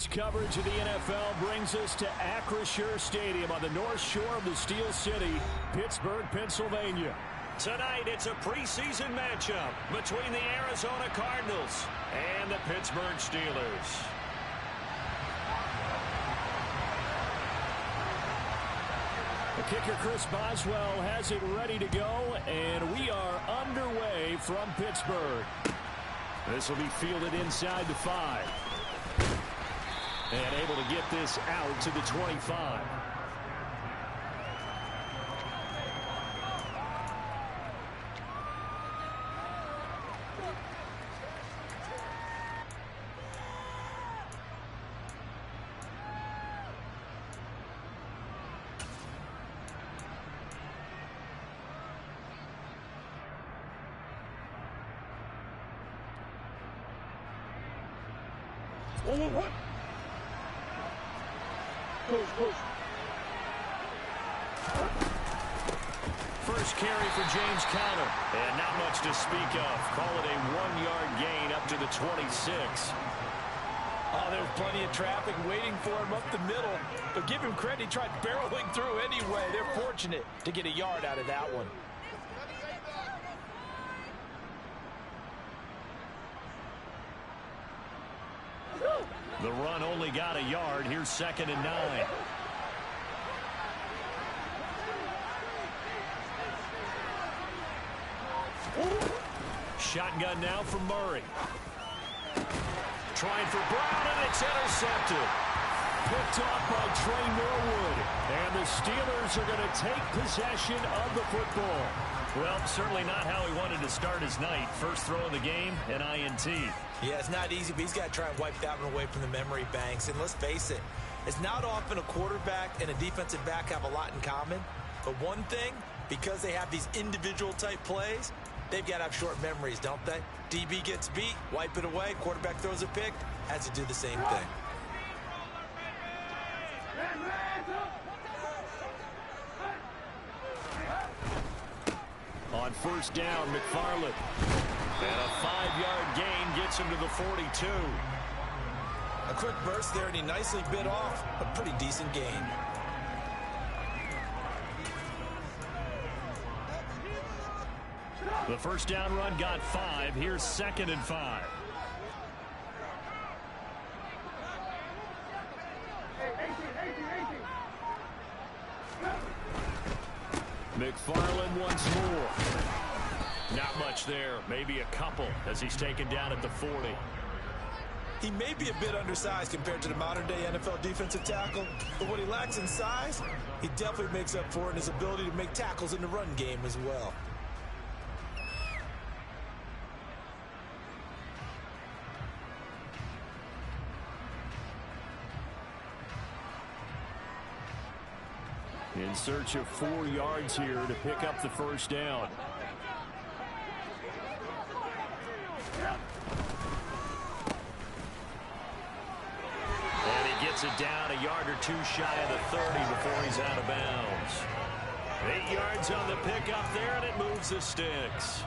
Sports coverage of the NFL brings us to Acrisure Stadium on the north shore of the Steel City, Pittsburgh, Pennsylvania. Tonight, it's a preseason matchup between the Arizona Cardinals and the Pittsburgh Steelers. The kicker, Chris Boswell, has it ready to go, and we are underway from Pittsburgh. This will be fielded inside the 5. And able to get this out to the 25. What? First carry for James Conner, and not much to speak of. Call it a 1-yard gain up to the 26. Oh, there's plenty of traffic waiting for him up the middle, but give him credit, he tried barreling through anyway. They're fortunate to get a yard out of that one. The run only got a yard. Here's 2nd and 9. Shotgun now from Murray. Trying for Brown, and it's intercepted. Picked off by Trey Norwood. And the Steelers are going to take possession of the football. Well, certainly not how he wanted to start his night. First throw of the game, an INT. Yeah, it's not easy, but he's got to try and wipe that one away from the memory banks. And let's face it, it's not often a quarterback and a defensive back have a lot in common. But one thing, because they have these individual type plays, they've got to have short memories, don't they? DB gets beat, wipe it away, quarterback throws a pick, has to do the same thing. On first down, McFarland. And a 5-yard gain gets him to the 42. A quick burst there, and he nicely bit off a pretty decent gain. The first down run got 5. Here's 2nd and 5. McFarland once more. Not much there. Maybe a couple as he's taken down at the 40. He may be a bit undersized compared to the modern-day NFL defensive tackle, but what he lacks in size, he definitely makes up for in his ability to make tackles in the run game as well. In search of 4 yards here to pick up the first down. And he gets it down a yard or 2 shy of the 30 before he's out of bounds. 8 yards on the pickup there, and it moves the sticks.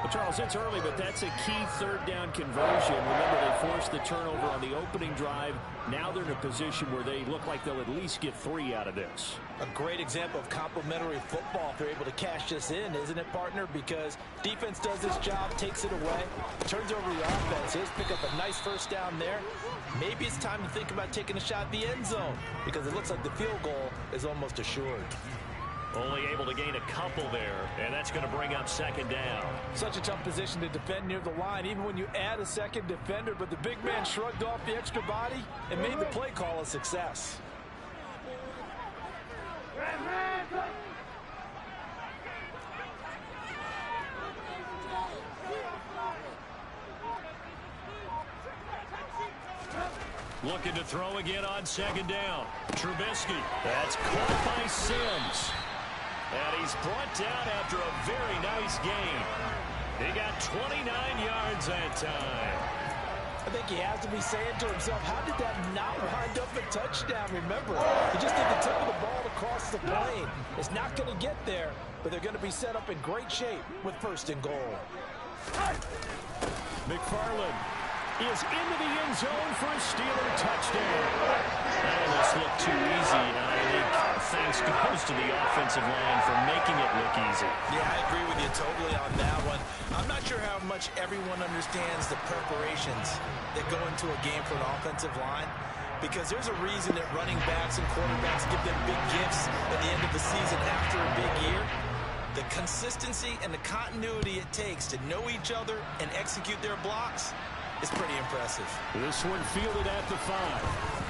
Well, Charles, it's early, but that's a key third down conversion. Remember, they forced the turnover on the opening drive. Now they're in a position where they look like they'll at least get 3 out of this. A great example of complementary football if they're able to cash this in, isn't it, partner? Because defense does this job, takes it away, turns over the offense. Here's pick up a nice first down there. Maybe it's time to think about taking a shot at the end zone because it looks like the field goal is almost assured. Only able to gain a couple there, and that's going to bring up 2nd down. Such a tough position to defend near the line, even when you add a second defender, but the big man shrugged off the extra body and made the play call a success. Looking to throw again on 2nd down. Trubisky. That's caught by Sims. And he's brought down after a very nice game. He got 29 yards that time. I think he has to be saying to himself, how did that not wind up a touchdown? Remember, he just did the tip of the ball across the plane. It's not going to get there, but they're going to be set up in great shape with 1st and goal. McFarland. is into the end zone for a Steeler touchdown. That almost looked too easy, and I think thanks goes to the offensive line for making it look easy. Yeah, I agree with you totally on that one. I'm not sure how much everyone understands the preparations that go into a game for an offensive line, because there's a reason that running backs and quarterbacks give them big gifts at the end of the season after a big year. The consistency and the continuity it takes to know each other and execute their blocks is pretty impressive. This one fielded at the 5.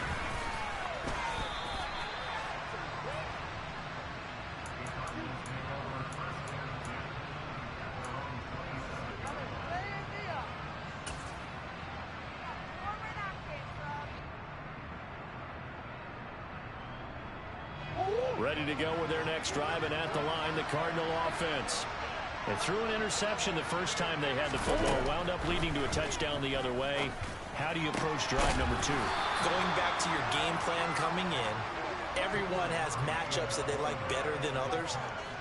Ready to go with their next drive, and at the line, the Cardinal offense. They threw an interception the first time they had the football, wound up leading to a touchdown the other way. How do you approach drive number 2? Going back to your game plan coming in, everyone has matchups that they like better than others,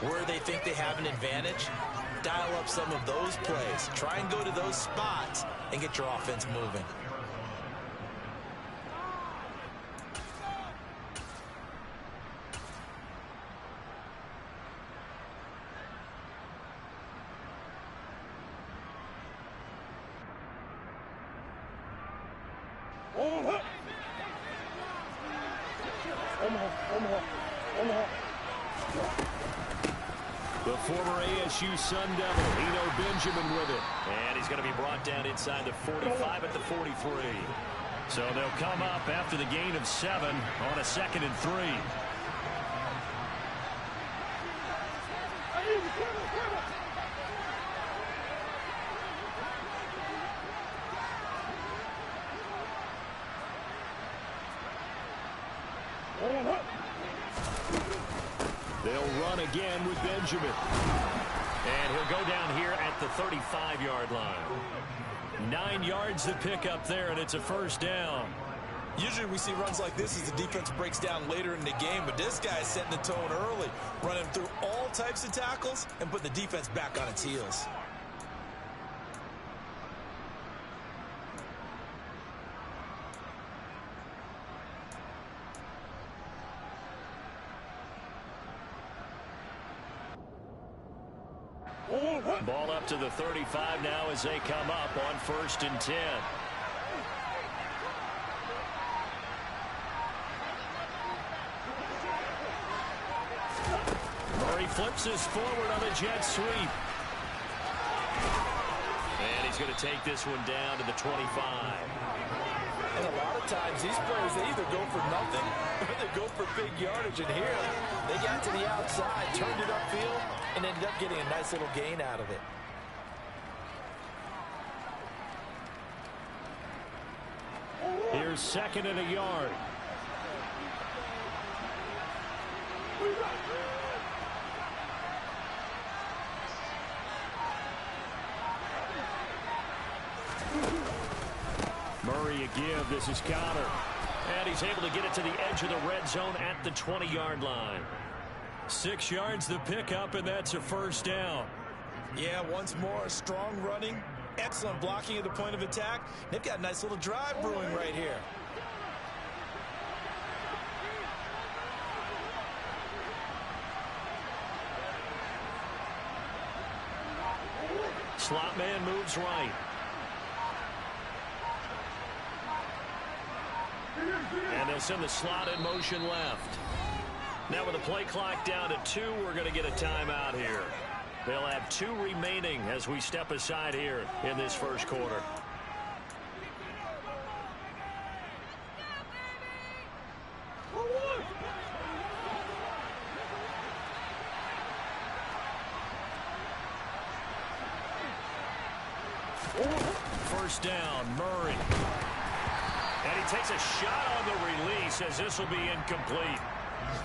where they think they have an advantage. Dial up some of those plays. Try and go to those spots and get your offense moving. The former ASU Sun Devil, Eno Benjamin with it. And he's going to be brought down inside the 45 at the 43. So they'll come up after the gain of 7 on a 2nd and 3. They'll run again with Benjamin. And he'll go down here at the 35-yard line. 9 yards to pick up there, and it's a first down. Usually we see runs like this as the defense breaks down later in the game, but this guy's setting the tone early, running through all types of tackles and putting the defense back on its heels. Ball up to the 35 now as they come up on 1st and 10. Murray flips this forward on a jet sweep. And he's going to take this one down to the 25. And a lot of times these players, they either go for nothing or they go for big yardage. And here, they got to the outside, turned it upfield, and ended up getting a nice little gain out of it. Here's 2nd and a yard. Murray a give. This is Connor. And he's able to get it to the edge of the red zone at the 20-yard line. 6 yards the pickup, and that's a first down. Yeah, once more, strong running, excellent blocking at the point of attack. They've got a nice little drive brewing right here. Slot man moves right. And they'll send the slot in motion left. Now with the play clock down to 2, we're going to get a timeout here. They'll have 2 remaining as we step aside here in this first quarter. First down, Murray. And he takes a shot on the release as this will be incomplete.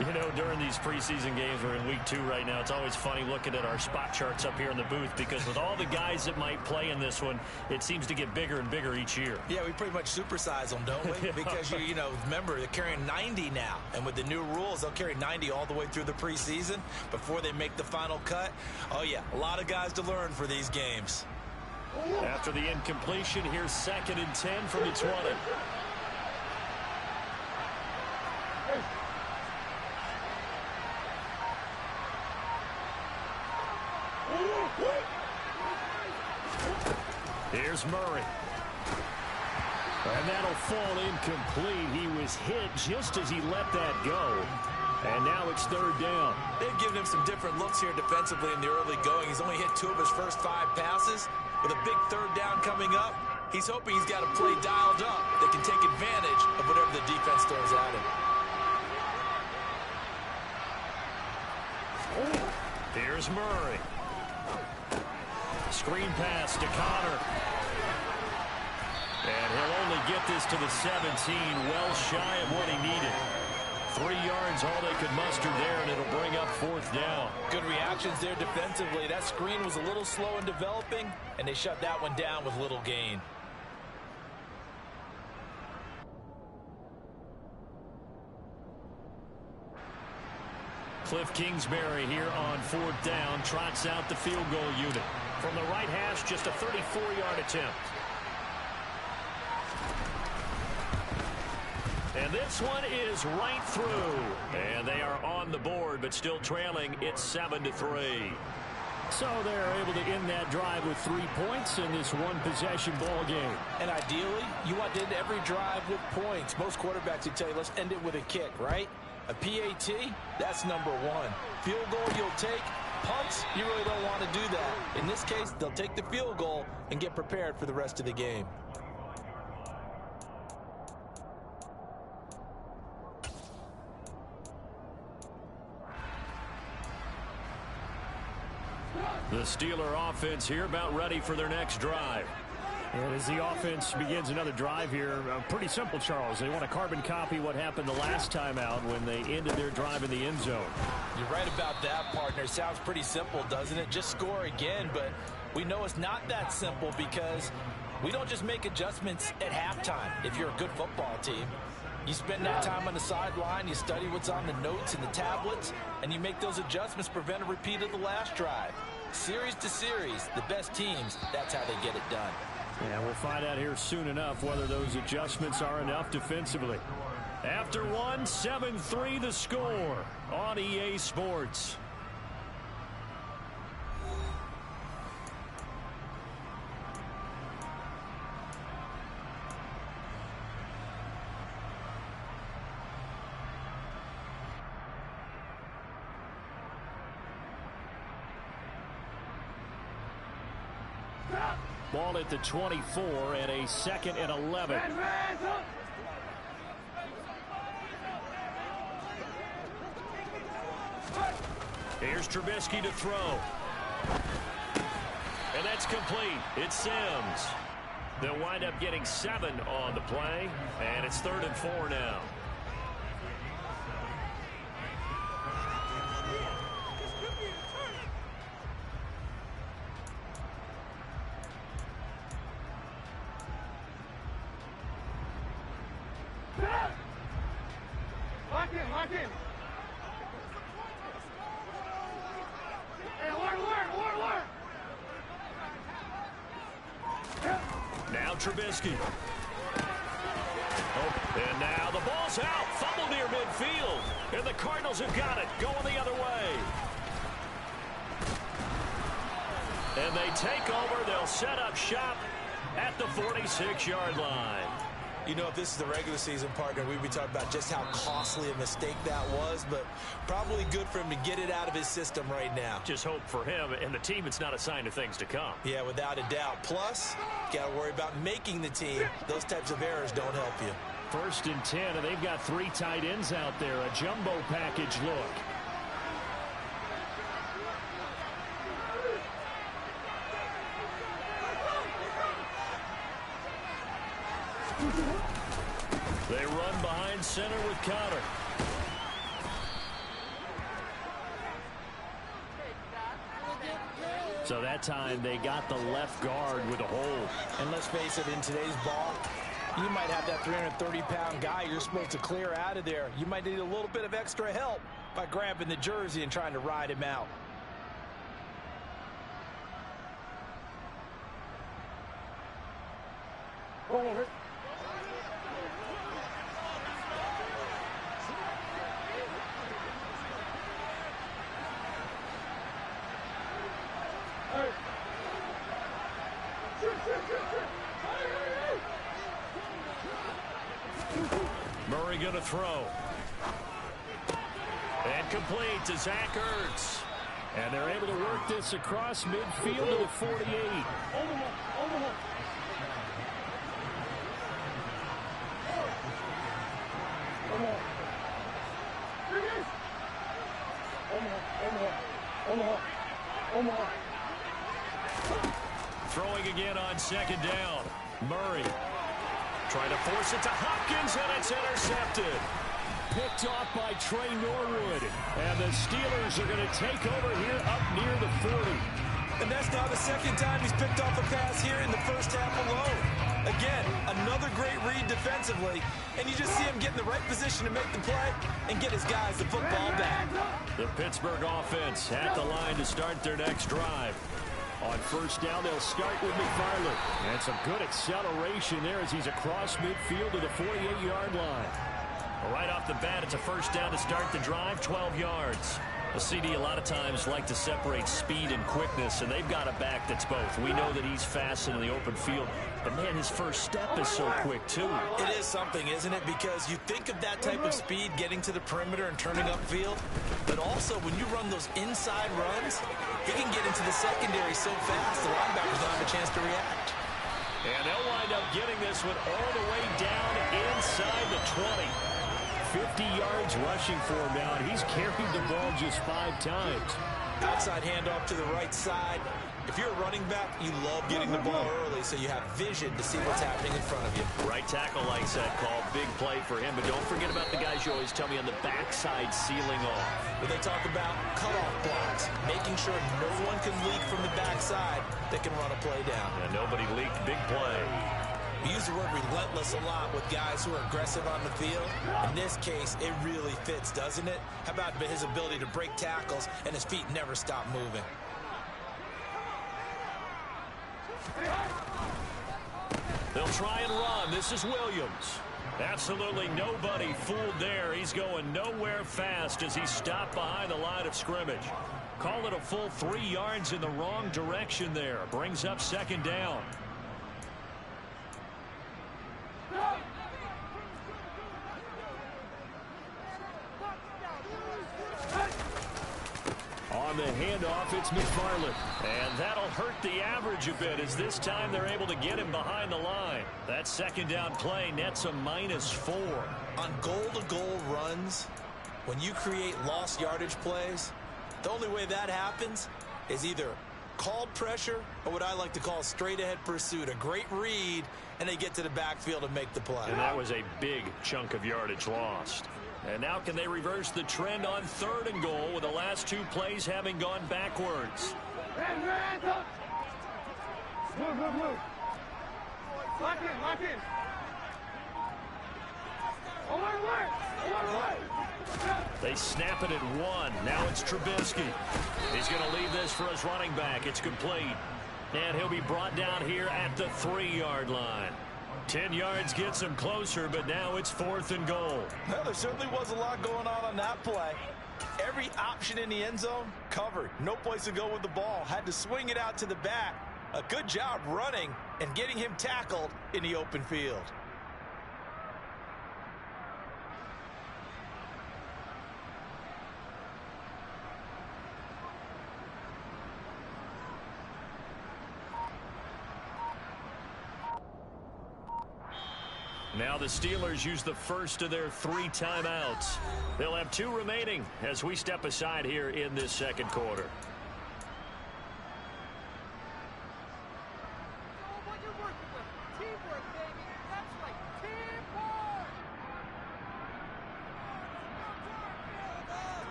You know, during these preseason games, we're in week 2 right now. It's always funny looking at our spot charts up here in the booth because with all the guys that might play in this one, it seems to get bigger and bigger each year. Yeah, we pretty much supersize them, don't we? Because, you know, remember, they're carrying 90 now. And with the new rules, they'll carry 90 all the way through the preseason before they make the final cut. Oh, yeah, a lot of guys to learn for these games. After the incompletion, here's 2nd and 10 from the 20. Here's Murray. And that'll fall incomplete. He was hit just as he let that go. And now it's 3rd down. They've given him some different looks here defensively in the early going. He's only hit 2 of his first 5 passes. With a big 3rd down coming up, he's hoping he's got a play dialed up that can take advantage of whatever the defense throws at him. Here's Murray. Screen pass to Connor. And he'll only get this to the 17, well shy of what he needed. 3 yards, all they could muster there, and it'll bring up 4th down. Good reactions there defensively. That screen was a little slow in developing, and they shut that one down with little gain. Cliff Kingsbury here on 4th down, trots out the field goal unit. From the right hash, just a 34-yard attempt. And this one is right through. And they are on the board, but still trailing. It's 7-3. So they're able to end that drive with 3 points in this one-possession ball game. And ideally, you want to end every drive with points. Most quarterbacks would tell you, let's end it with a kick, right? A PAT, that's number 1. Field goal you'll take. Punts, you really don't want to do that. In this case, they'll take the field goal and get prepared for the rest of the game. The Steeler offense here about ready for their next drive. And as the offense begins another drive here, pretty simple, Charles. They want to carbon copy what happened the last time out when they ended their drive in the end zone. You're right about that, partner. Sounds pretty simple, doesn't it? Just score again, but we know it's not that simple because we don't just make adjustments at halftime if you're a good football team. You spend that time on the sideline, you study what's on the notes and the tablets, and you make those adjustments, prevent a repeat of the last drive. Series to series, the best teams, that's how they get it done. Yeah, we'll find out here soon enough whether those adjustments are enough defensively. After 1, 7-3 the score on EA Sports. Ball at the 24 and a 2nd and 11. Here's Trubisky to throw. And that's complete. It's Sims. They'll wind up getting 7 on the play, and it's 3rd and 4 now. Lock in. Hey, alert. Now Trubisky. Oh, and now the ball's out. Fumble near midfield. And the Cardinals have got it. Going the other way. And they take over. They'll set up shop at the 46-yard line. You know, if this is the regular season, partner, we'd be talking about just how costly a mistake that was, but probably good for him to get it out of his system right now. Just hope for him and the team it's not a sign of things to come. Yeah, without a doubt. Plus, got to worry about making the team. Those types of errors don't help you. 1st and 10, and they've got 3 tight ends out there. A jumbo package look. They run behind center with Connor. So that time they got the left guard with a hold. And let's face it, in today's ball, you might have that 330-pound guy you're supposed to clear out of there. You might need a little bit of extra help by grabbing the jersey and trying to ride him out. Murray going to throw. And complete to Zach Ertz. And they're able to work this across midfield to the 48. Throwing again on second down. Murray trying to force it to Hopkins, and it's intercepted. Picked off by Trey Norwood. And the Steelers are going to take over here up near the 40. And that's now the second time he's picked off a pass here in the first half alone. Again, another great read defensively, and you just see him get in the right position to make the play and get his guys the football back. The Pittsburgh offense at the line to start their next drive. On first down, they'll start with McFarland. And some good acceleration there as he's across midfield to the 48-yard line. Right off the bat, it's a first down to start the drive, 12 yards. The CD a lot of times like to separate speed and quickness, and they've got a back that's both. We know that he's fast in the open field, but man, his first step is so quick too. It is something, isn't it? Because you think of that type of speed getting to the perimeter and turning upfield, but also when you run those inside runs, he can get into the secondary so fast the linebackers don't have a chance to react. And they'll wind up getting this one all the way down inside the 20. 50 yards rushing for him now, and he's carried the ball just 5 times. Outside handoff to the right side. If you're a running back, you love getting the ball early so you have vision to see what's happening in front of you. Right tackle likes that call. Big play for him, but don't forget about the guys you always tell me on the backside sealing off. When they talk about cutoff blocks, making sure no one can leak from the backside that can run a play down. And nobody leaked. Big play. We use the word relentless a lot with guys who are aggressive on the field. In this case, it really fits, doesn't it? How about his ability to break tackles and his feet never stop moving? They'll try and run. This is Williams. Absolutely nobody fooled there. He's going nowhere fast as he's stopped behind the line of scrimmage. Call it a full 3 yards in the wrong direction there. Brings up second down. On the handoff, it's McFarland. And that'll hurt the average a bit as this time they're able to get him behind the line. That second down play nets a -4. On goal-to-goal runs, when you create lost yardage plays, the only way that happens is either called pressure or what I like to call straight-ahead pursuit. A great read, and they get to the backfield and make the play. And that was a big chunk of yardage lost. And now can they reverse the trend on 3rd and goal with the last 2 plays having gone backwards? Move. Lock in. They snap it at 1. Now it's Trubisky. He's going to leave this for his running back. It's complete. And he'll be brought down here at the 3-yard line. 10 yards gets him closer, but now it's 4th and goal. Well, there certainly was a lot going on that play. Every option in the end zone covered. No place to go with the ball. Had to swing it out to the back. A good job running and getting him tackled in the open field. Now the Steelers use the first of their 3 timeouts. They'll have 2 remaining as we step aside here in this second quarter.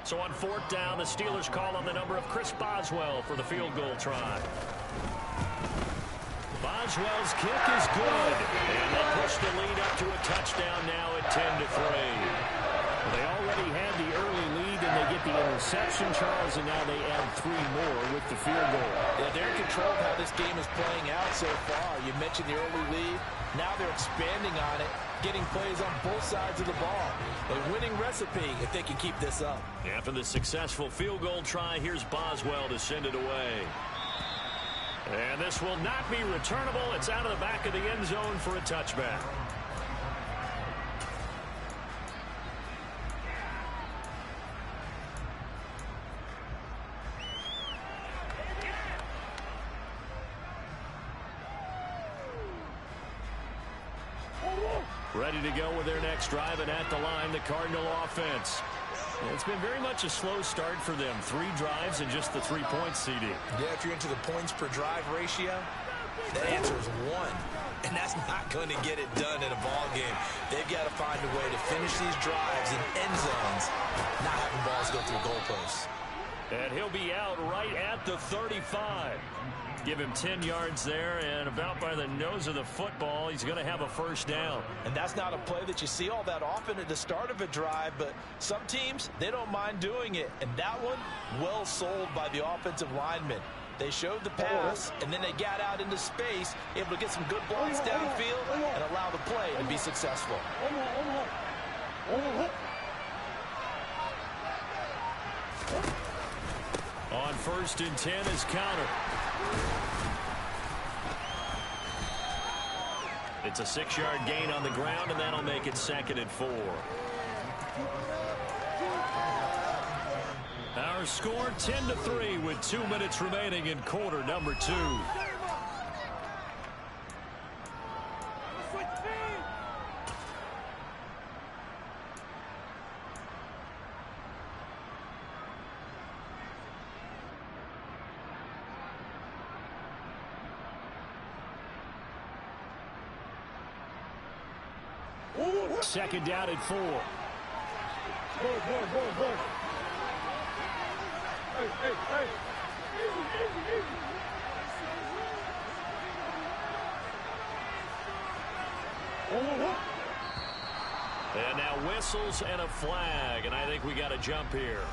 So on 4th down, the Steelers call on the number of Chris Boswell for the field goal try. Boswell's kick is good, and they push the lead up to a touchdown now at 10-3. They already had the early lead and they get the interception, Charles, and now they add 3 more with the field goal. Yeah, they're in control of how this game is playing out so far. You mentioned the early lead. Now they're expanding on it, getting plays on both sides of the ball. A winning recipe if they can keep this up. After the successful field goal try, here's Boswell to send it away. And this will not be returnable. It's out of the back of the end zone for a touchback. Ready to go with their next drive, and at the line, the Cardinal offense. It's been very much a slow start for them. 3 drives and just the 3 points, CD. Yeah, if you're into the points per drive ratio, the answer is 1. And that's not going to get it done in a ball game. They've got to find a way to finish these drives in end zones, not having balls go through goalposts. And he'll be out right at the 35. Give him 10 yards there, and about by the nose of the football, he's going to have a first down. And that's not a play that you see all that often at the start of a drive, but some teams, they don't mind doing it. And that one, well sold by the offensive lineman. They showed the pass, and then they got out into space, able to get some good blocks downfield and allow the play to be successful. On 1st and 10 is counter. It's a 6-yard gain on the ground, and that'll make it 2nd and 4. Our score 10-3 with 2 minutes remaining in quarter number 2. Second down and 4. Hey, hey, hey. Easy. And now whistles and a flag, and I think we got a jump here.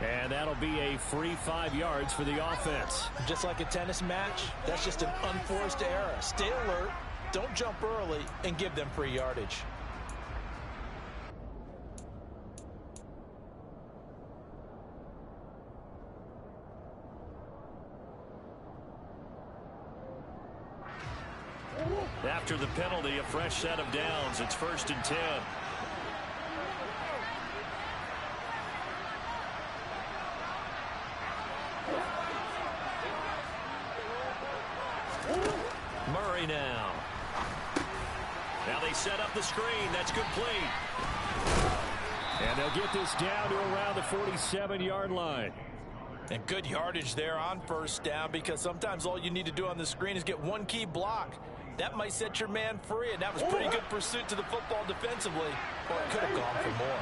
And that'll be a free 5 yards for the offense. Just like a tennis match, that's just an unforced error. Stay alert, don't jump early, and give them free yardage. After the penalty, a fresh set of downs. It's 1st and 10. Murray now. Now they set up the screen. That's complete. And they'll get this down to around the 47-yard line. And good yardage there on 1st down, because sometimes all you need to do on the screen is get one key block. That might set your man free, and that was pretty good pursuit to the football defensively. Or it could have gone for more.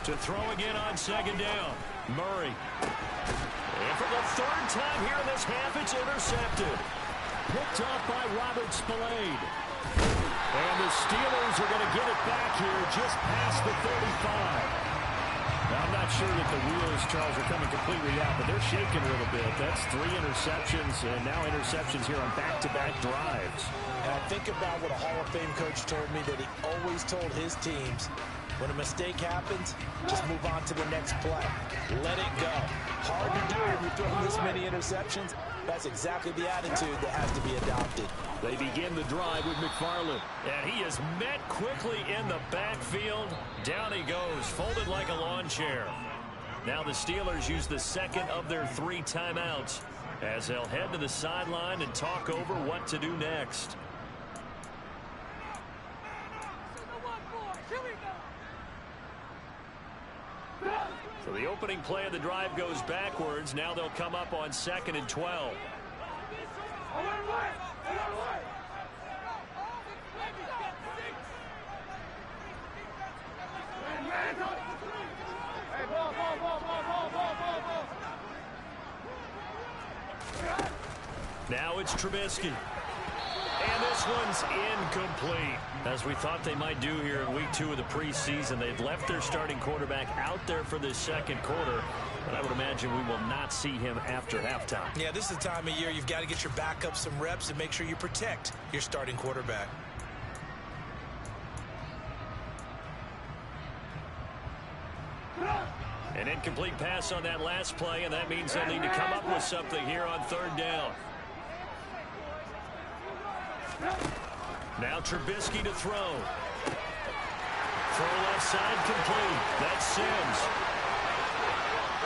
To throw again on 2nd down. Murray. And for the 3rd time here in this half, it's intercepted. Picked off by Robert Spillane. And the Steelers are going to get it back here just past the 35. Now, I'm not sure that the wheels, Charles, are coming completely out, but they're shaking a little bit. That's 3 interceptions, and now interceptions here on back-to-back drives. And I think about what a Hall of Fame coach told me, that he always told his teams, when a mistake happens, just move on to the next play. Let it go. Hard to do when you're throwing this many interceptions. That's exactly the attitude that has to be adopted. They begin the drive with McFarland. And he is met quickly in the backfield. Down he goes, folded like a lawn chair. Now the Steelers use the 2nd of their 3 timeouts as they'll head to the sideline and talk over what to do next. So the opening play of the drive goes backwards. Now they'll come up on 2nd and 12. Now it's Trubisky. one's incomplete. As we thought they might do here in week 2 of the preseason, they've left their starting quarterback out there for this second quarter. But I would imagine we will not see him after halftime. Yeah, this is the time of year you've got to get your backup some reps and make sure you protect your starting quarterback. An incomplete pass on that last play, and that means they'll need to come up with something here on 3rd down. Now Trubisky to throw. Throw left side complete. That's Sims.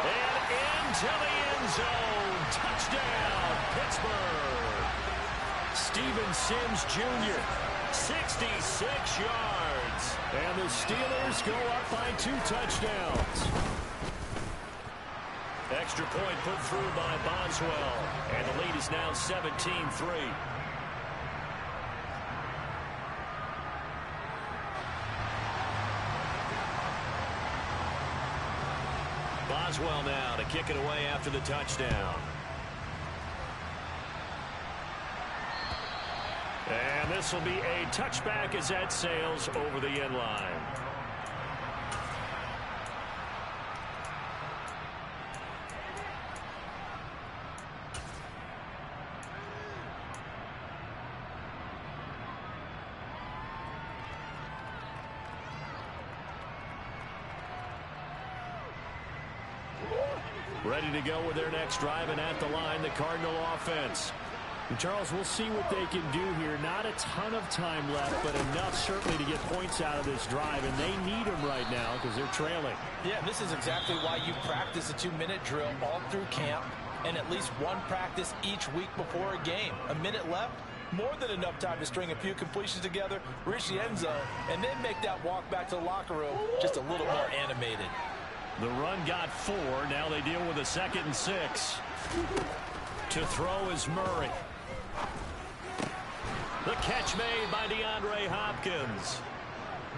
And into the end zone. Touchdown, Pittsburgh. Steven Sims Jr., 66 yards. And the Steelers go up by 2 touchdowns. Extra point put through by Boswell. And the lead is now 17-3. Boswell now to kick it away after the touchdown. And this will be a touchback as that sails over the end line. Ready to go with their next drive, and at the line, the Cardinal offense. And Charles, we'll see what they can do here. Not a ton of time left, but enough certainly to get points out of this drive, and they need them right now because they're trailing. Yeah, this is exactly why you practice a 2-minute drill all through camp and at least one practice each week before a game. A minute left, more than enough time to string a few completions together, reach the end zone, and then make that walk back to the locker room just a little more animated. The run got 4. Now they deal with a 2nd and 6. To throw is Murray. The catch made by DeAndre Hopkins.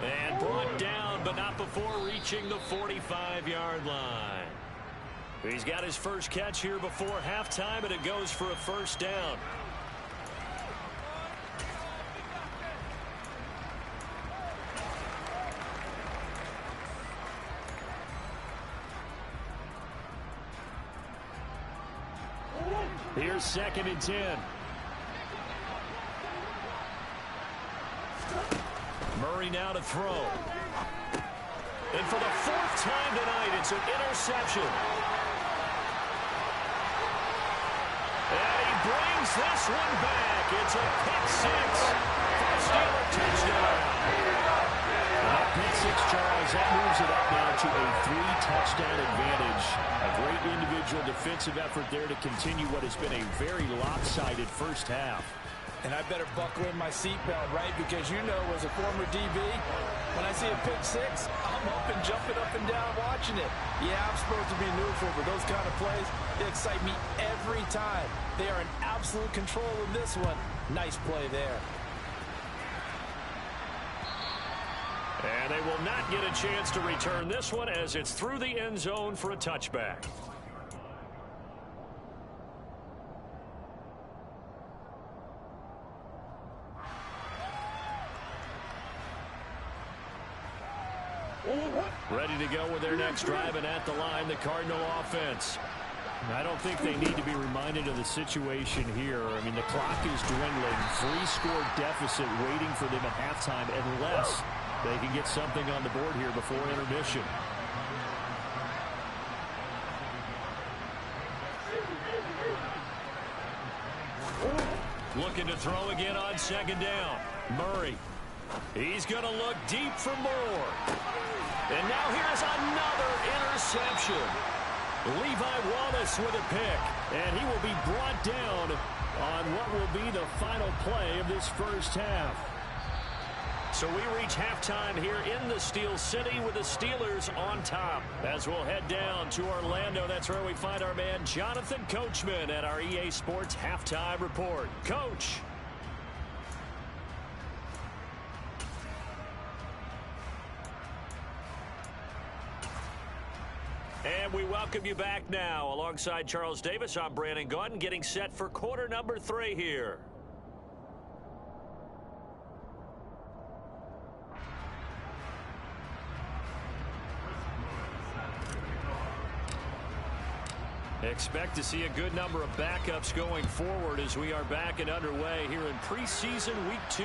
And brought down, but not before reaching the 45-yard line. He's got his first catch here before halftime, and it goes for a 1st down. Here's 2nd and 10. Murray now to throw. And for the 4th time tonight, it's an interception. And he brings this one back. It's a pick 6 for the Steeler touchdown. And that pick 6, Charles, that moves it up now to a 3-touchdown advantage. A great individual defensive effort there to continue what has been a very lopsided first half. And I better buckle in my seatbelt, right? Because you know, as a former DB, when I see a pick 6, I'm up and jumping up and down watching it. Yeah, I'm supposed to be neutral, but those kind of plays, they excite me every time. They are in absolute control of this one. Nice play there. And they will not get a chance to return this one as it's through the end zone for a touchback. Ready to go with their next drive, and at the line, the Cardinal offense. I don't think they need to be reminded of the situation here. I mean, the clock is dwindling. 3-score deficit waiting for them at halftime unless they can get something on the board here before intermission. Looking to throw again on 2nd down. Murray. He's going to look deep for more. And now here's another interception. Levi Wallace with a pick. And he will be brought down on what will be the final play of this first half. So we reach halftime here in the Steel City with the Steelers on top. As we'll head down to Orlando, that's where we find our man Jonathan Coachman at our EA Sports Halftime Report. Coach. And we welcome you back now. Alongside Charles Davis, I'm Brandon Gaudin, getting set for quarter number 3 here. Expect to see a good number of backups going forward as we are back and underway here in preseason week 2.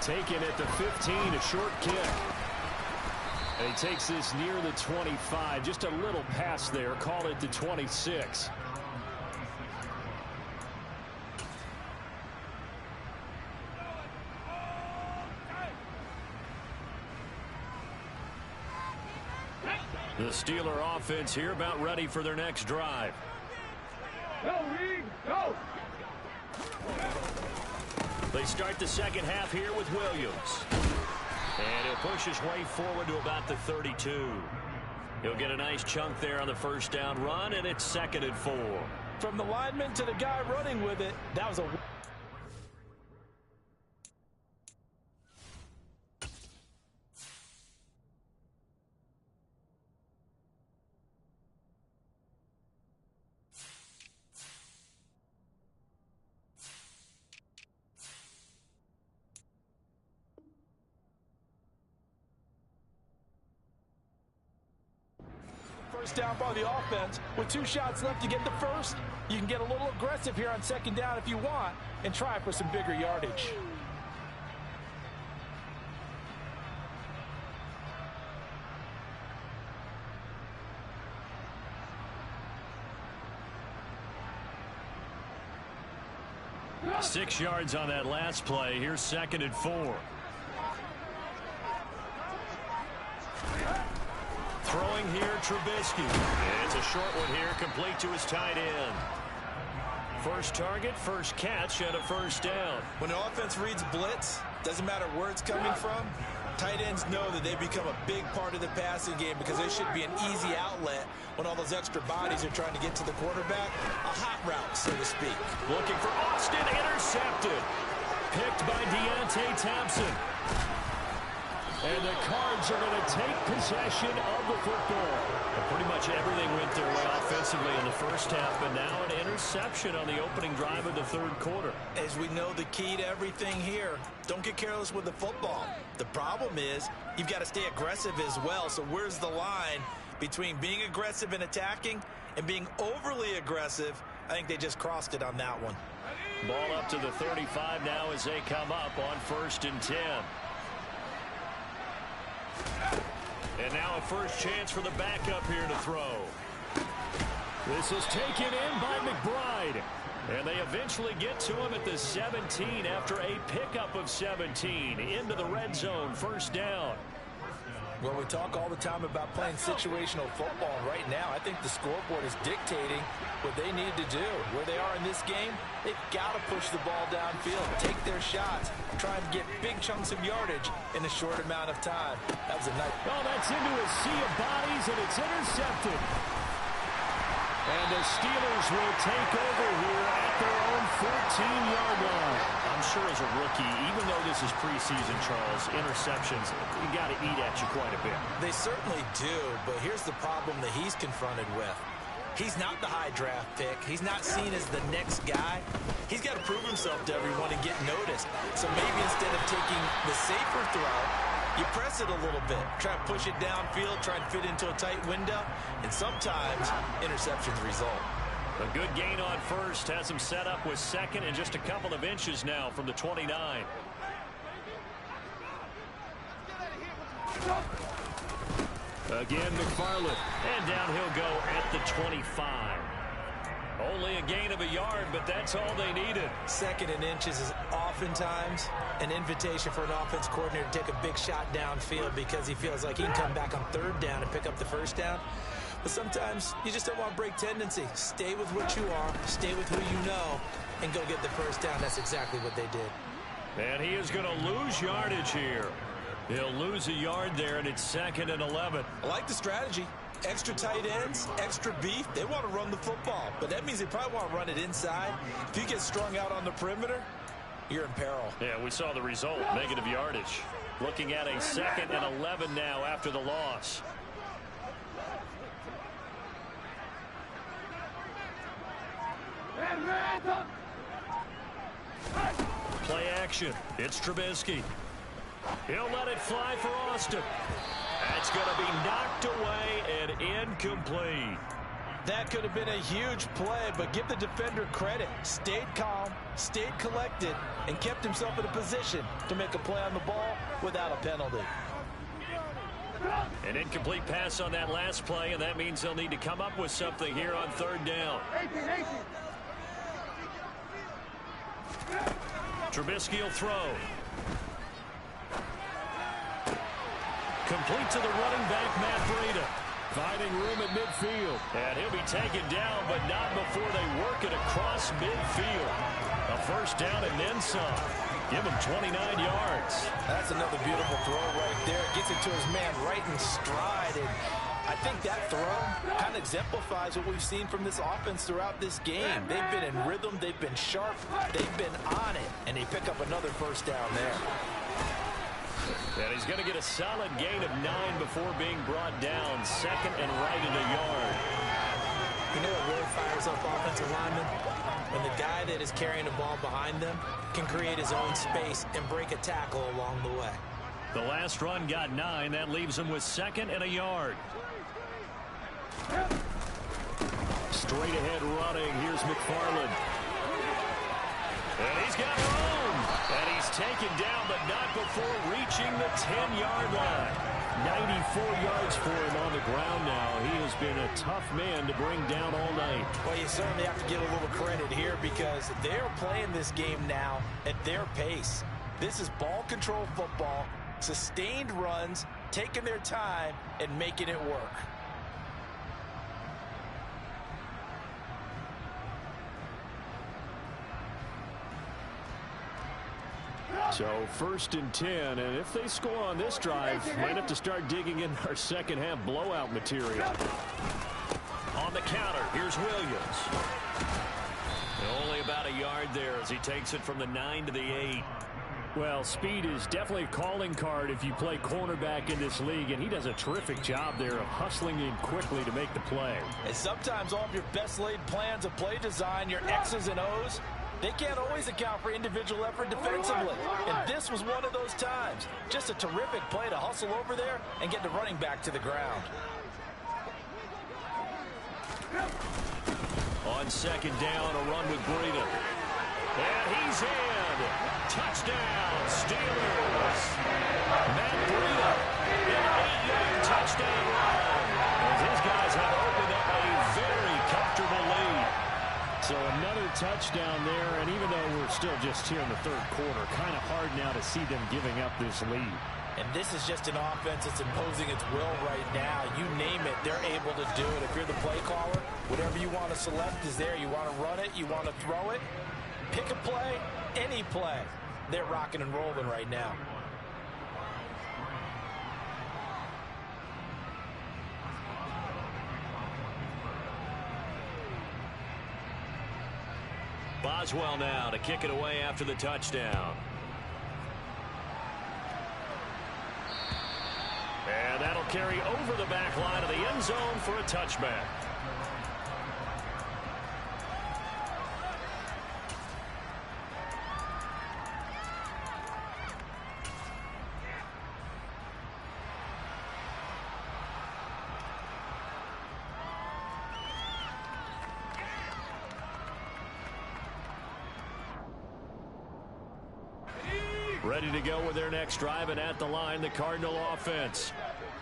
Taken at the 15, a short kick. And he takes this near the 25, just a little past there. Call it the 26. The Steeler offense here about ready for their next drive. Go, Reed, go! They start the second half here with Williams. And he'll push his way forward to about the 32. He'll get a nice chunk there on the first down run, and it's 2nd and 4. From the lineman to the guy running with it, that was a... First down by the offense. With 2 shots left to get the first, you can get a little aggressive here on 2nd down if you want and try for some bigger yardage. Six yards on that last play. Here's 2nd and 4. Throwing here, Trubisky. It's a short one here, complete to his tight end. First target, first catch, and a first down. When the offense reads blitz, doesn't matter where it's coming from, tight ends know that they become a big part of the passing game because they should be an easy outlet when all those extra bodies are trying to get to the quarterback. A hot route, so to speak. Looking for Austin, intercepted. Picked by Deontay Thompson. And the Cards are going to take possession of the football. Well, pretty much everything went their way offensively in the first half, but now an interception on the opening drive of the 3rd quarter. As we know, the key to everything here, don't get careless with the football. The problem is you've got to stay aggressive as well. So where's the line between being aggressive and attacking and being overly aggressive? I think they just crossed it on that one. Ball up to the 35 now as they come up on 1st and 10. And now a first chance for the backup here to throw. This is taken in by McBride. And they eventually get to him at the 17 after a pickup of 17 into the red zone. First down. Well, we talk all the time about playing situational football. Right now, I think the scoreboard is dictating what they need to do. Where they are in this game, they've got to push the ball downfield, take their shots, try and get big chunks of yardage in a short amount of time. That was a nice... Oh, that's into a sea of bodies, and it's intercepted. And the Steelers will take over here at their own 14-yard line. I'm sure as a rookie, even though this is preseason, Charles, interceptions, you got to eat at you quite a bit. They certainly do, but here's the problem that he's confronted with. He's not the high draft pick. He's not seen as the next guy. He's got to prove himself to everyone and get noticed. So maybe instead of taking the safer throw, you press it a little bit. Try and push it downfield, try and fit into a tight window, and sometimes interceptions result. A good gain on first has him set up with 2nd and just a couple of inches now from the 29. Again, McFarland. And down he'll go at the 25. Only a gain of a yard, but that's all they needed. 2nd and inches is oftentimes an invitation for an offense coordinator to take a big shot downfield because he feels like he can come back on 3rd down and pick up the first down. But sometimes you just don't want to break tendency. Stay with what you are, stay with who you know, and go get the first down. That's exactly what they did. And he is going to lose yardage here. He'll lose a yard there, and it's 2nd and 11. I like the strategy. Extra tight ends, extra beef. They want to run the football, but that means they probably want to run it inside. If you get strung out on the perimeter, you're in peril. Yeah, we saw the result, negative yardage. Looking at a 2nd and 11 now after the loss. Play action. It's Trubisky. He'll let it fly for Austin. That's going to be knocked away and incomplete. That could have been a huge play, but give the defender credit. Stayed calm, stayed collected, and kept himself in a position to make a play on the ball without a penalty. An incomplete pass on that last play, and that means they'll need to come up with something here on third down. Trubisky will throw. Complete to the running back, Matt Breida. Finding room at midfield. And he'll be taken down, but not before they work it across midfield. A first down and then some. Give him 29 yards. That's another beautiful throw right there. Gets it to his man right in stride. And I think that throw kind of exemplifies what we've seen from this offense throughout this game. They've been in rhythm. They've been sharp. They've been on it. And they pick up another first down there. And he's going to get a solid gain of 9 before being brought down. Second and right in a yard. You know what really fires up offensive linemen? When the guy that is carrying the ball behind them can create his own space and break a tackle along the way. The last run got 9. That leaves him with second and a yard. Straight ahead running. Here's McFarland. And he's got room. And he's taken down, but not before reaching the 10-yard line. 94 yards for him on the ground now. He has been a tough man to bring down all night. Well, you certainly have to give a little credit here because they're playing this game now at their pace. This is ball control football, sustained runs, taking their time, and making it work. So first and 10, and if they score on this drive, might have to start digging in our second half blowout material. On the counter, here's Williams. Only about a yard there as he takes it from the 9 to the 8. Well, speed is definitely a calling card if you play cornerback in this league, and he does a terrific job there of hustling in quickly to make the play. And sometimes all of your best laid plans of play design, your X's and O's, they can't always account for individual effort defensively. And this was one of those times. Just a terrific play to hustle over there and get the running back to the ground. On second down, a run with Breida. And he's in. Touchdown, Steelers. Matt Breida, an 8-yard touchdown run. As his guys have opened up a very comfortable lead. So another touchdown there, and even though we're still just here in the third quarter, kind of hard now to see them giving up this lead. And this is just an offense that's imposing its will right now. You name it, they're able to do it. If you're the play caller, whatever you want to select is there. You want to run it, you want to throw it, pick a play, any play. They're rocking and rolling right now. Boswell now to kick it away after the touchdown. And that'll carry over the back line of the end zone for a touchback. Ready to go with their next drive, and at the line, the Cardinal offense.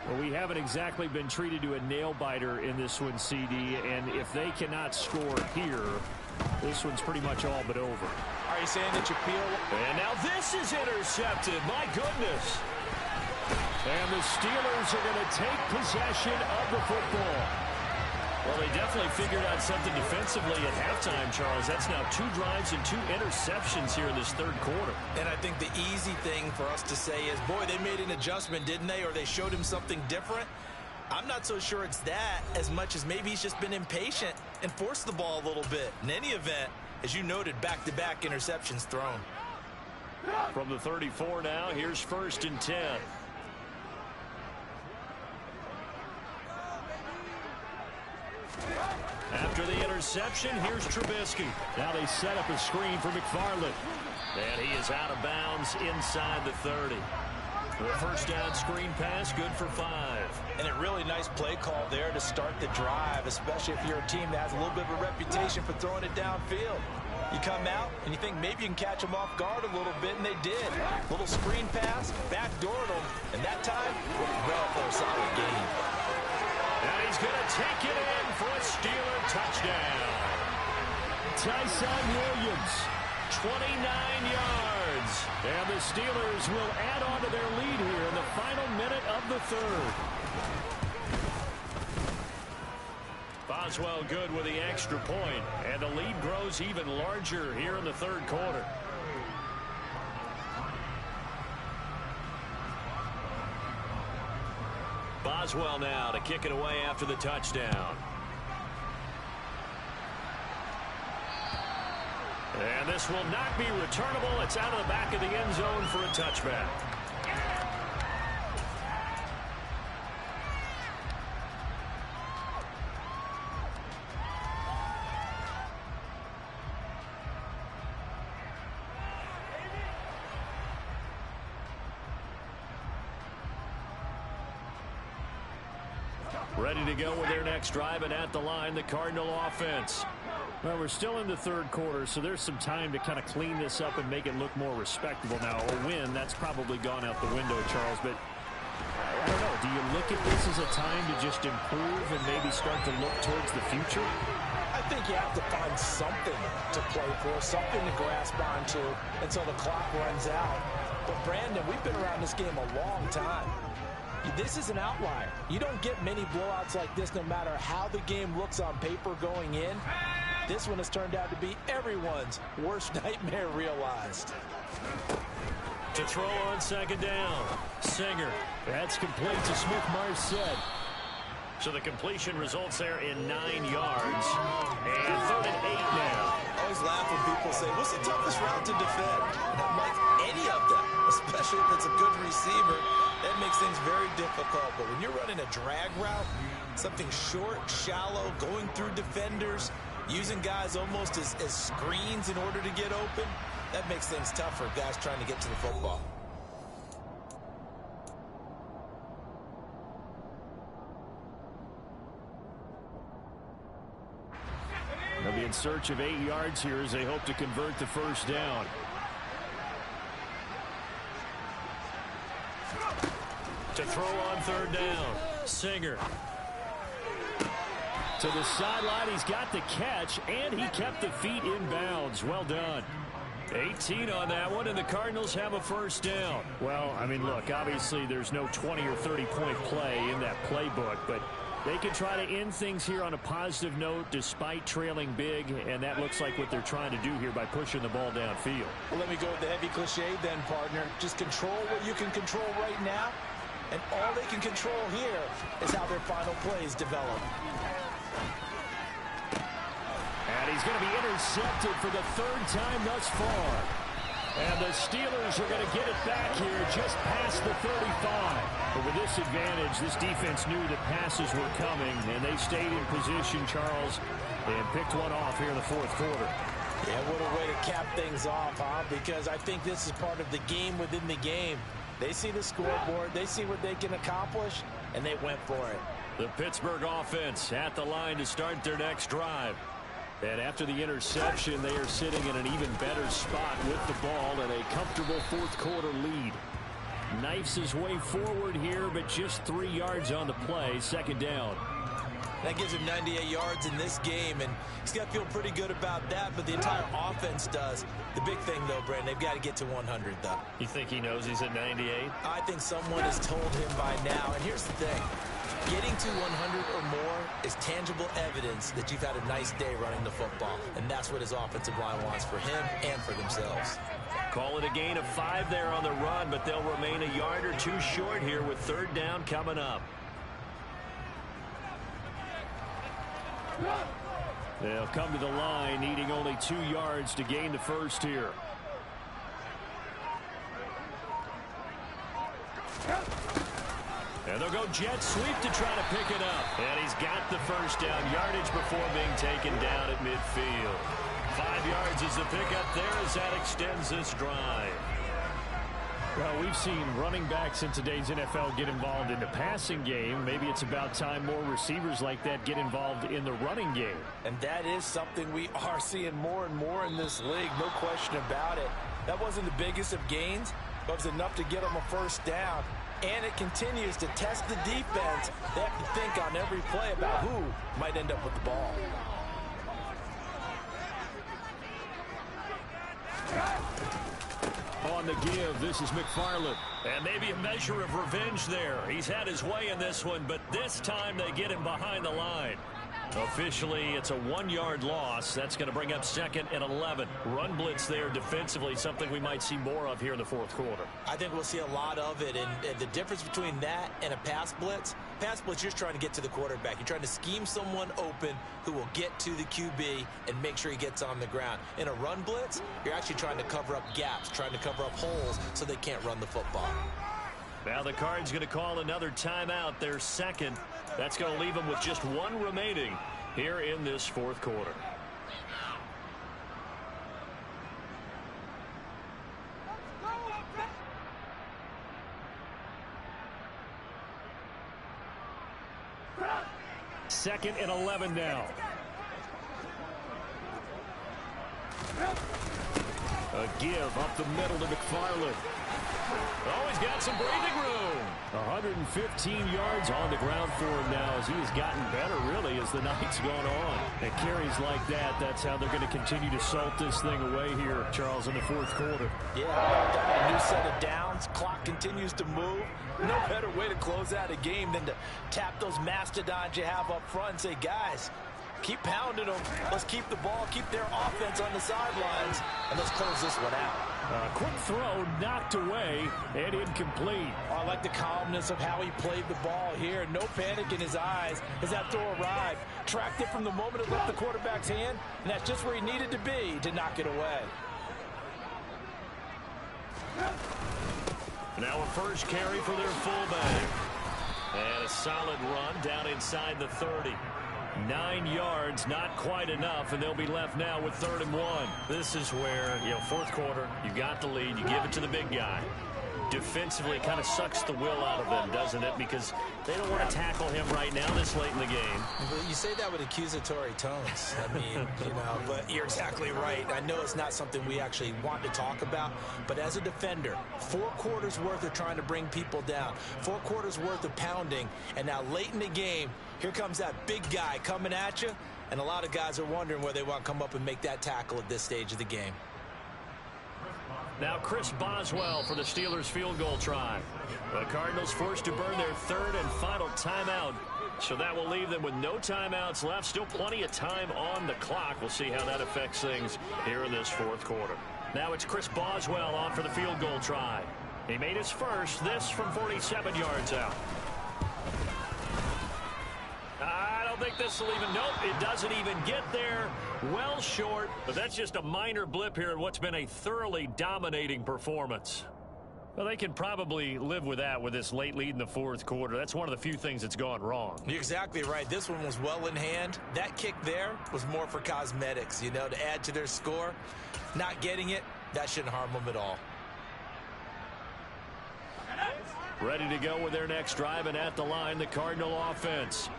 Well, we haven't exactly been treated to a nail-biter in this one, CD, and if they cannot score here, this one's pretty much all but over. Are you saying that you feel? And now this is intercepted. My goodness. And the Steelers are going to take possession of the football. Well, they definitely figured out something defensively at halftime, Charles. That's now 2 drives and 2 interceptions here in this third quarter. And I think the easy thing for us to say is, boy, they made an adjustment, didn't they? Or they showed him something different. I'm not so sure it's that as much as maybe he's just been impatient and forced the ball a little bit. In any event, as you noted, back-to-back interceptions thrown. From the 34 now, here's first and 10. After the interception, here's Trubisky. Now they set up a screen for McFarland. And he is out of bounds inside the 30. The first down screen pass, good for 5. And a really nice play call there to start the drive, especially if you're a team that has a little bit of a reputation for throwing it downfield. You come out and you think maybe you can catch them off guard a little bit, and they did. Little screen pass, backdoored them, and that time, well for a solid gain. And he's going to take it in for a Steeler touchdown. Tyson Williams, 29 yards. and the Steelers will add on to their lead here in the final minute of the third. Boswell good with the extra point, and the lead grows even larger here in the third quarter. Boswell now to kick it away after the touchdown. And this will not be returnable. It's out of the back of the end zone for a touchback. Ready to go with their next drive, and at the line, the Cardinal offense. Well, we're still in the third quarter, so there's some time to kind of clean this up and make it look more respectable. Now, a win, that's probably gone out the window, Charles, but I don't know. Do you look at this as a time to just improve and maybe start to look towards the future? I think you have to find something to play for, something to grasp onto until the clock runs out. But, Brandon, we've been around this game a long time. This is an outlier. You don't get many blowouts like this no matter how the game looks on paper going in. This one has turned out to be everyone's worst nightmare realized. To throw on second down, Singer. That's complete to Smith-Marset. So the completion results there in 9 yards. And 3rd and 8 now. I always laugh when people say, what's the toughest route to defend? And I'm like, any of them, especially if it's a good receiver. That makes things very difficult. But when you're running a drag route, something short, shallow, going through defenders, using guys almost as screens in order to get open, that makes things tough for guys trying to get to the football. They'll be in search of 8 yards here as they hope to convert the first down. To throw on 3rd down, Singer. To the sideline, he's got the catch, and he kept the feet in bounds. Well done. 18 on that one, and the Cardinals have a first down. Well, I mean, look, obviously there's no 20 or 30-point play in that playbook, but they can try to end things here on a positive note despite trailing big, and that looks like what they're trying to do here by pushing the ball downfield. Well, let me go with the heavy cliche then, partner. Just control what you can control right now, and all they can control here is how their final plays develop. And he's going to be intercepted for the 3rd time thus far. And the Steelers are going to get it back here just past the 35. But with this advantage, this defense knew that passes were coming, and they stayed in position, Charles, and picked one off here in the 4th quarter. Yeah, what a way to cap things off, huh? Because I think this is part of the game within the game. They see the scoreboard, they see what they can accomplish, and they went for it. The Pittsburgh offense at the line to start their next drive. And after the interception, they are sitting in an even better spot with the ball and a comfortable 4th quarter lead. Knifes his way forward here, but just 3 yards on the play. 2nd down. That gives him 98 yards in this game, and he's got to feel pretty good about that, but the entire offense does. The big thing, though, Brandon, they've got to get to 100, though. You think he knows he's at 98? I think someone has told him by now, and here's the thing. Getting to 100 or more is tangible evidence that you've had a nice day running the football, and that's what his offensive line wants for him and for themselves. Call it a gain of 5 there on the run, but they'll remain a yard or 2 short here with 3rd down coming up. They'll come to the line, needing only 2 yards to gain the first here. And they'll go jet sweep to try to pick it up. And he's got the first down, yardage before being taken down at midfield. 5 yards is the pickup there as that extends this drive. Well, we've seen running backs in today's NFL get involved in the passing game. Maybe it's about time more receivers like that get involved in the running game. And that is something we are seeing more and more in this league, no question about it. That wasn't the biggest of gains, but it was enough to get them a first down. And it continues to test the defense. They have to think on every play about who might end up with the ball. On the give, this is McFarland. And maybe a measure of revenge there. He's had his way in this one, but this time they get him behind the line. Officially, it's a 1-yard loss. That's going to bring up 2nd and 11. Run blitz there defensively, something we might see more of here in the fourth quarter. I think we'll see a lot of it, and the difference between that and a pass blitz, you're just trying to get to the quarterback. You're trying to scheme someone open who will get to the QB and make sure he gets on the ground. In a run blitz, you're actually trying to cover up gaps, trying to cover up holes so they can't run the football. Now the Cards going to call another timeout, their second. That's going to leave them with just one remaining here in this fourth quarter. Second and 11 now. A give up the middle to McFarland. Oh, he's got some breathing room. 115 yards on the ground for him now as he has gotten better, really, as the night's gone on. And carries like that, that's how they're going to continue to salt this thing away here, Charles, in the fourth quarter. Yeah, a new set of downs. Clock continues to move. No better way to close out a game than to tap those mastodons you have up front and say, guys, keep pounding them. Let's keep the ball, keep their offense on the sidelines, and let's close this one out. Quick throw knocked away and incomplete. Oh, I like the calmness of how he played the ball here. No panic in his eyes as that throw arrived. Tracked it from the moment it left the quarterback's hand, and that's just where he needed to be to knock it away. Now a first carry for their fullback. And a solid run down inside the 30. 9 yards, not quite enough, and they'll be left now with 3rd and 1. This is where, fourth quarter, you got the lead, you give it to the big guy. Defensively, it kind of sucks the will out of them, doesn't it? Because they don't want to tackle him right now this late in the game. But you say that with accusatory tones. I mean, but you're exactly right. I know it's not something we actually want to talk about, but as a defender, 4 quarters worth of trying to bring people down, 4 quarters worth of pounding, and now late in the game, here comes that big guy coming at you, and a lot of guys are wondering where they want to come up and make that tackle at this stage of the game. Now Chris Boswell for the Steelers field goal try. The Cardinals forced to burn their 3rd and final timeout. So that will leave them with no timeouts left. Still plenty of time on the clock. We'll see how that affects things here in this fourth quarter. Now it's Chris Boswell on for the field goal try. He made his first, this from 47 yards out. I don't think this will even, nope, it doesn't even get there. Well short, but that's just a minor blip here in what's been a thoroughly dominating performance. Well, they can probably live with that with this late lead in the fourth quarter. That's one of the few things that's gone wrong. You're exactly right. This one was well in hand. That kick there was more for cosmetics, to add to their score. Not getting it, that shouldn't harm them at all. Ready to go with their next drive, and at the line, the Cardinal offense.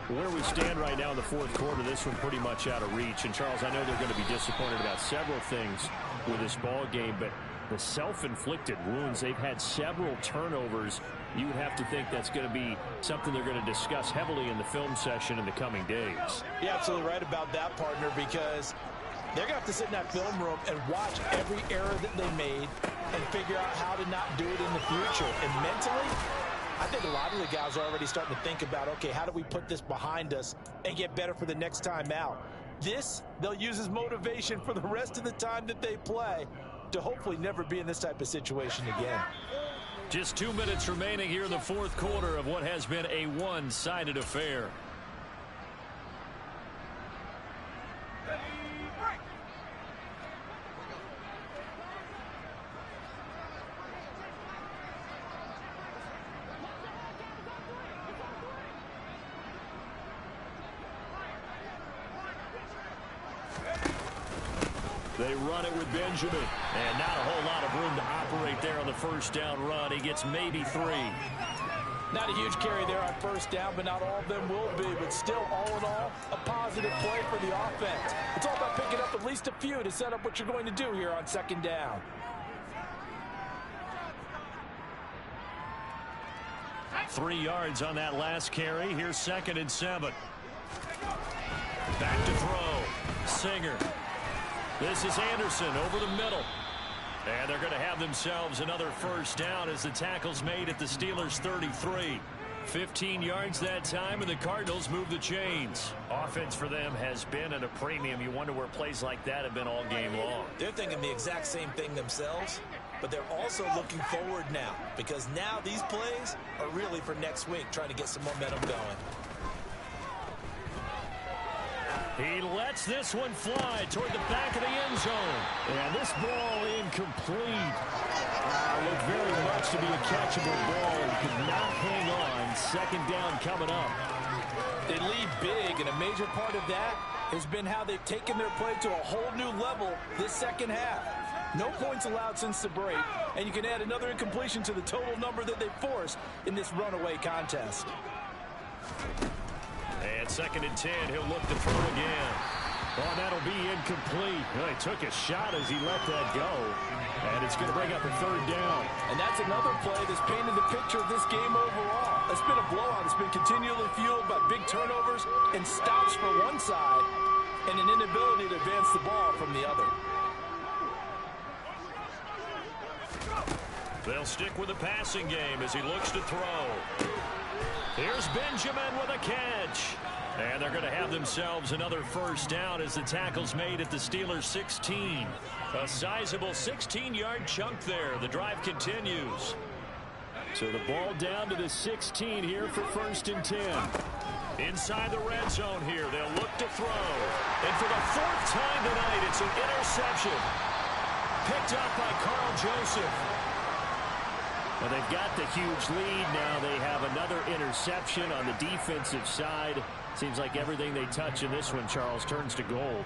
Where we stand right now in the fourth quarter, this one pretty much out of reach. And, Charles, I know they're going to be disappointed about several things with this ball game, but the self-inflicted wounds, they've had several turnovers. You would have to think that's going to be something they're going to discuss heavily in the film session in the coming days. You're absolutely right about that, partner, because they're going to have to sit in that film room and watch every error that they made and figure out how to not do it in the future. And mentally, I think a lot of the guys are already starting to think about, okay, how do we put this behind us and get better for the next time out? This, they'll use as motivation for the rest of the time that they play to hopefully never be in this type of situation again. Just 2 minutes remaining here in the fourth quarter of what has been a one-sided affair. They run it with Benjamin. And not a whole lot of room to operate there on the first down run. He gets maybe 3. Not a huge carry there on first down, but not all of them will be. But still, all in all, a positive play for the offense. It's all about picking up at least a few to set up what you're going to do here on second down. Three yards on that last carry. Here's 2nd and 7. Back to throw. Singer. This is Anderson over the middle. And they're going to have themselves another first down as the tackle's made at the Steelers' 33. 15 yards that time, and the Cardinals move the chains. Offense for them has been at a premium. You wonder where plays like that have been all game long. They're thinking the exact same thing themselves, but they're also looking forward now, because now these plays are really for next week, trying to get some momentum going. He lets this one fly toward the back of the end zone. And this ball incomplete. Looked very much to be a catchable ball and could not hang on. Second down coming up. They lead big, and a major part of that has been how they've taken their play to a whole new level this second half. No points allowed since the break, and you can add another incompletion to the total number that they forced in this runaway contest. And 2nd and 10, he'll look to throw again. Oh, that'll be incomplete. Well, he took a shot as he let that go. And it's going to bring up a 3rd down. And that's another play that's painted the picture of this game overall. It's been a blowout. It's been continually fueled by big turnovers and stops for one side and an inability to advance the ball from the other. They'll stick with the passing game as he looks to throw. Here's Benjamin with a catch. And they're going to have themselves another first down as the tackle's made at the Steelers' 16. A sizable 16-yard chunk there. The drive continues. So the ball down to the 16 here for 1st and 10. Inside the red zone here. They'll look to throw. And for the 4th time tonight, it's an interception. Picked up by Carl Joseph. Well, they've got the huge lead now. They have another interception on the defensive side. Seems like everything they touch in this one, Charles, turns to gold.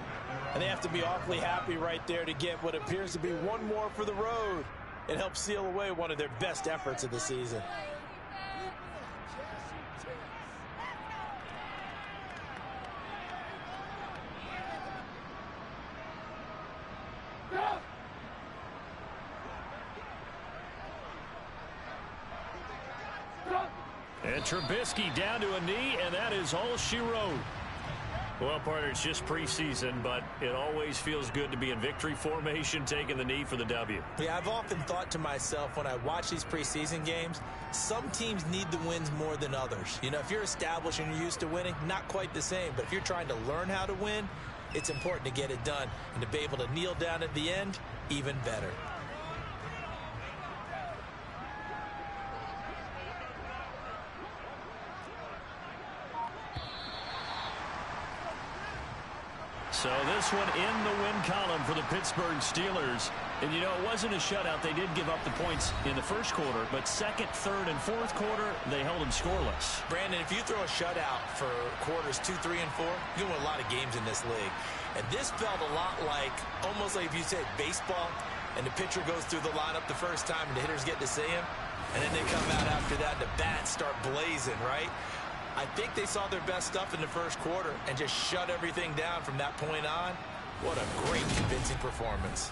And they have to be awfully happy right there to get what appears to be one more for the road. It helps seal away one of their best efforts of the season. And Trubisky down to a knee, and that is all she wrote. Well, partner, it's just preseason, but it always feels good to be in victory formation, taking the knee for the W. Yeah, I've often thought to myself when I watch these preseason games, some teams need the wins more than others. You know, if you're established and you're used to winning, not quite the same. But if you're trying to learn how to win, it's important to get it done. And to be able to kneel down at the end, even better. So this one in the win column for the Pittsburgh Steelers. And, you know, it wasn't a shutout. They did give up the points in the first quarter, but second, third, and fourth quarter, they held them scoreless. Brandon, if you throw a shutout for quarters 2, 3, and 4, you can win a lot of games in this league. And this felt a lot like, almost like if you said baseball, and the pitcher goes through the lineup the first time, and the hitters get to see him, and then they come out after that, and the bats start blazing, right? I think they saw their best stuff in the first quarter and just shut everything down from that point on. What a great, convincing performance.